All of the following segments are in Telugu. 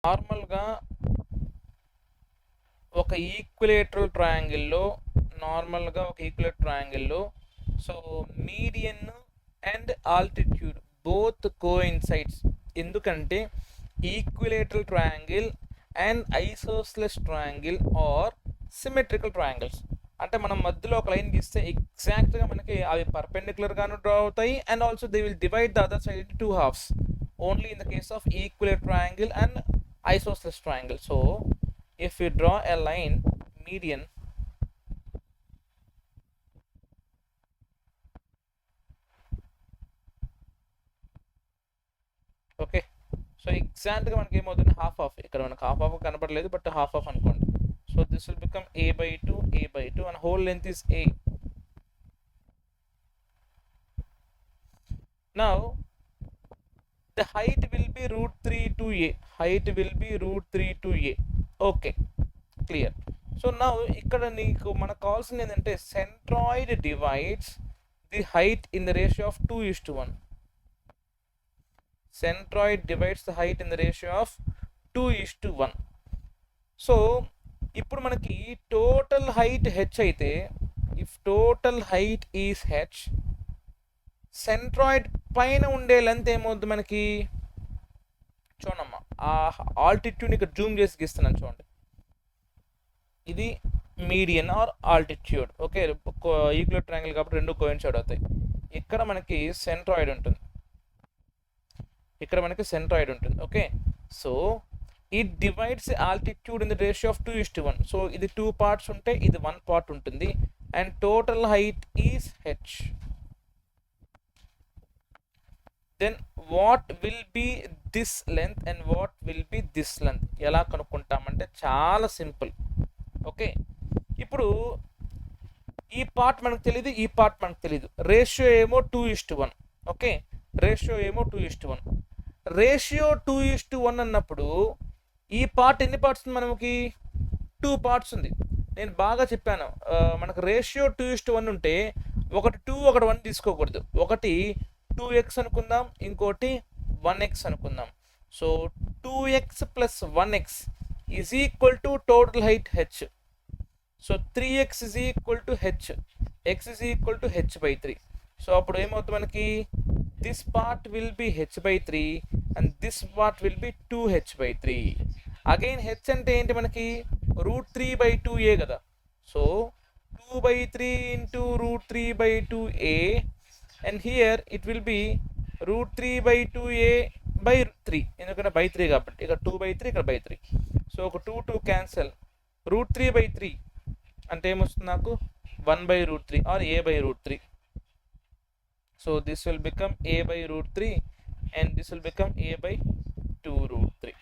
నార్మల్గా ఒక ఈక్విలేటరల్ ట్రయాంగిల్లో so median and altitude both coincides. ఎందుకంటే equilateral triangle and isosceles triangle are symmetrical triangles. అంటే మనం మధ్యలో ఒక లైన్ గీస్తే ఎగ్జాక్ట్గా మనకి అవి పర్పెండిక్యులర్గాను డ్రా అవుతాయి and also they will divide the other side into 2 halves only in the case of equilateral triangle and isosceles triangle. So if we draw a line median, okay, so exact గా మనకి ఏమవుతుంది హాఫ్ ఆఫ్, ఇక్కడ మనకి హాఫ్ ఆఫ్ కనబడలేదు బట్ హాఫ్ ఆఫ్ అనుకోండి. So this will become a/2 and whole length is a. Now the height will be √3 to a. Okay, clear. So now ఇక్కడ నీకు మనకు కావాల్సింది ఏంటంటే centroid divides the height in the ratio of 2:1. Centroid divides the height in the ratio of 2:1. So ఇప్పుడు మనకి టోటల్ హైట్ h అయితే, if total height is h, centroid పైన ఉండే లెంత్ ఏమవుతుంది మనకి చూడమ్మా. ఆ ఆల్టిట్యూడ్ ఇక్కడ జూమ్ చేసి గీస్తున్నాను చూడండి. ఇది median or altitude. Okay, equilateral triangle కాబట్టి రెండు కోయిన్సైడ్ అవుతాయి. ఇక్కడ మనకి సెంట్రాయిడ్ ఉంటుంది. Okay, so it divides altitude in the ratio of 2:1. సో ఇది 2 parts ఉంటే ఇది 1 part ఉంటుంది and total height is h. Then what will be this length and what will be this length? ఎలా కనుక్కుంటామంటే చాలా సింపుల్. ఓకే, ఇప్పుడు ఈ పార్ట్ మనకు తెలియదు, ఈ పార్ట్ మనకు తెలియదు. రేషియో ఏమో 2:1. ఓకే, రేషియో 2:1 అన్నప్పుడు ఈ పార్ట్ ఎన్ని పార్ట్స్ ఉంది మనకి? 2 parts ఉంది. నేను బాగా చెప్పాను, మనకు రేషియో 2:1 ఉంటే ఒకటి 2 ఒకటి 1 తీసుకోకూడదు. ఒకటి 2x అనుకుందాం, ఇంకోటి 1x అనుకుందాం. So 2x + 1x is equal to total height h. So 3x is equal to h, x is equal to h/3. So అప్పుడు ఏమవుతుంది మనకి? This part will be h/3 and this part will be 2h/3. Again h అంటే ఏంటి మనకి? √3/2a కదా. So 2/3 into √3/2a. And here it will be √3/2a/3, ఎందుకంటే by 3 కాబట్టి ఇక్కడ 2/3 ఇక్కడ by 3. సో ఒక 2 క్యాన్సల్. √3/3 అంటే ఏమొస్తుంది నాకు? 1/√3 or a/√3. So this will become a/√3 and this will become a/2√3.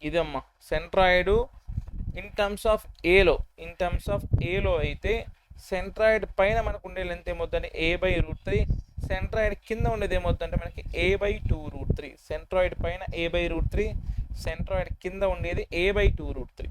ఇదమ్మా సెంట్రాయిడ్ ఇన్ టర్మ్స్ ఆఫ్ ఏలో అయితే సెంట్రాయిడ్ పైన మనకు ఉండే లెంత్ ఏమవుతుందంటే a/√3, సెంట్రాయిడ్ కింద ఉండేది ఏమవుతుందంటే మనకి a/2√3. సెంట్రాయిడ్ పైన a/√3, సెంట్రాయిడ్ కింద ఉండేది a/2√3.